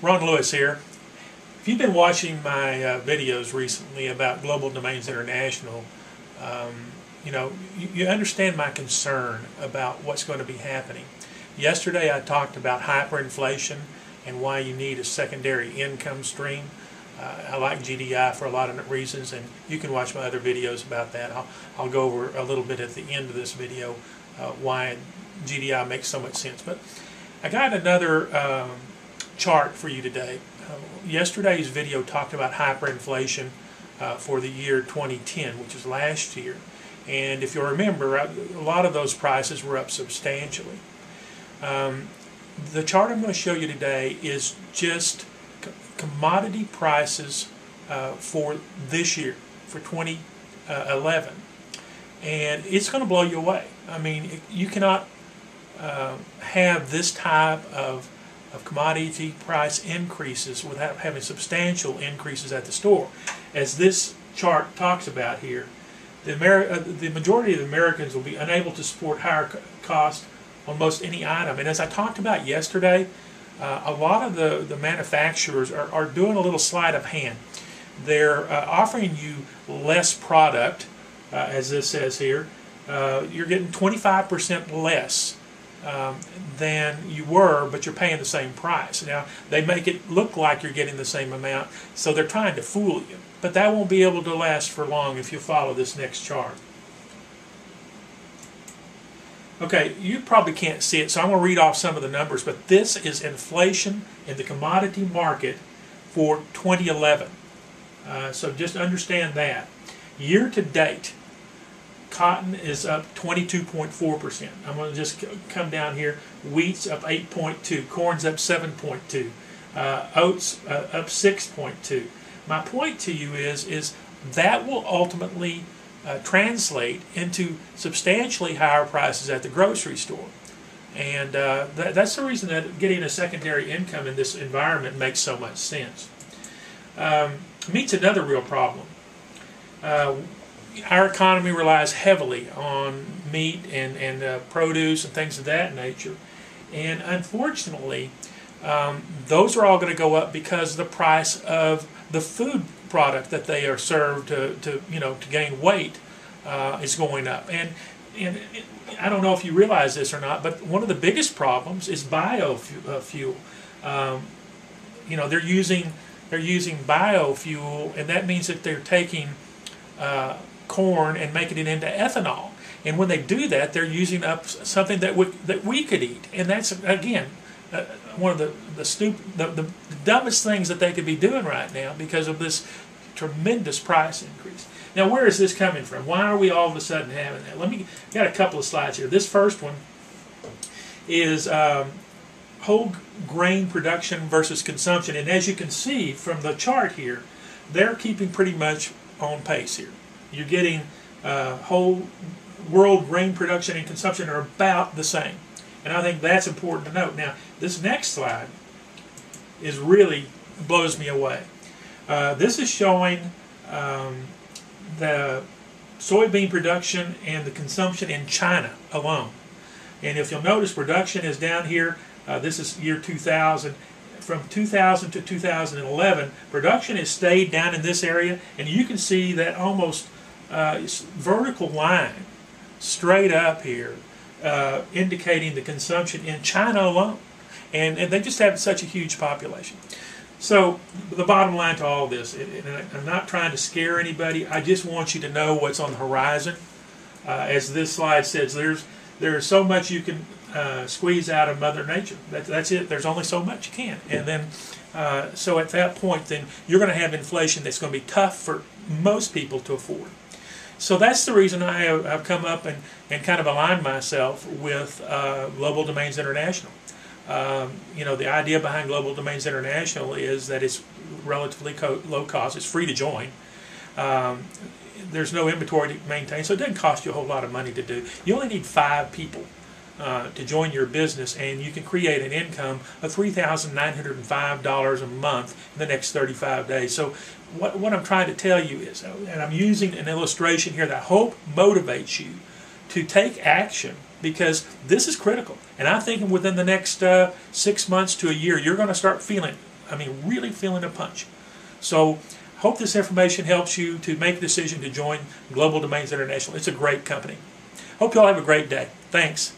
Ron Lewis here. If you've been watching my videos recently about Global Domains International, you understand my concern about what's going to be happening. Yesterday I talked about hyperinflation and why you need a secondary income stream. I like GDI for a lot of reasons, and you can watch my other videos about that. I'll go over a little bit at the end of this video why GDI makes so much sense. But I got another chart for you today. Yesterday's video talked about hyperinflation for the year 2010, which is last year. And if you'll remember, a lot of those prices were up substantially. The chart I'm going to show you today is just commodity prices for this year, for 2011. And it's going to blow you away. I mean, you cannot have this type of commodity price increases without having substantial increases at the store. As this chart talks about here, the majority of the Americans will be unable to support higher cost on most any item. And as I talked about yesterday, a lot of the manufacturers are doing a little sleight of hand. They're offering you less product, as this says here. You're getting 25% less than you were, but you're paying the same price. Now, they make it look like you're getting the same amount, so they're trying to fool you. But that won't be able to last for long if you follow this next chart. Okay, you probably can't see it, so I'm going to read off some of the numbers, but this is inflation in the commodity market for 2011. So just understand that. Year to date, cotton is up 22.4%. I'm going to just come down here. Wheat's up 8.2. Corn's up 7.2. Oats up 6.2. My point to you is that will ultimately translate into substantially higher prices at the grocery store. And that's the reason that getting a secondary income in this environment makes so much sense. Meat's another real problem. Our economy relies heavily on meat and produce and things of that nature. And unfortunately, those are all going to go up because the price of the food product that they are served to gain weight is going up. And I don't know if you realize this or not, but one of the biggest problems is biofuel. They're using biofuel, and that means that they're taking corn and making it into ethanol. And when they do that, they're using up something that we could eat. And that's, again, one of the dumbest things that they could be doing right now because of this tremendous price increase. Now, where is this coming from? Why are we all of a sudden having that? Got a couple of slides here. This first one is whole grain production versus consumption. And as you can see from the chart here, they're keeping pretty much on pace here. You're getting whole world grain production and consumption are about the same. And I think that's important to note. Now, this next slide is really blows me away. This is showing the soybean production and the consumption in China alone. And if you'll notice, production is down here. This is year 2000. From 2000 to 2011, production has stayed down in this area, and you can see that almost vertical line straight up here indicating the consumption in China alone. And they just have such a huge population. So the bottom line to all this, and I'm not trying to scare anybody, I just want you to know what's on the horizon. As this slide says, there's so much you can squeeze out of Mother Nature. That's it. There's only so much you can. And then, so at that point, then you're going to have inflation that's going to be tough for most people to afford. So that's the reason I've come up and kind of aligned myself with Global Domains International. The idea behind Global Domains International is that it's relatively low cost. It's free to join. There's no inventory to maintain, so it doesn't cost you a whole lot of money to do. You only need 5 people to join your business, and you can create an income of $3,905 a month in the next 35 days. So what I'm trying to tell you is, and I'm using an illustration here that I hope motivates you to take action, because this is critical. And I think within the next 6 months to a year, you're going to start feeling I mean, really feeling a punch. So hope this information helps you to make a decision to join Global Domains International. It's a great company. Hope you all have a great day. Thanks.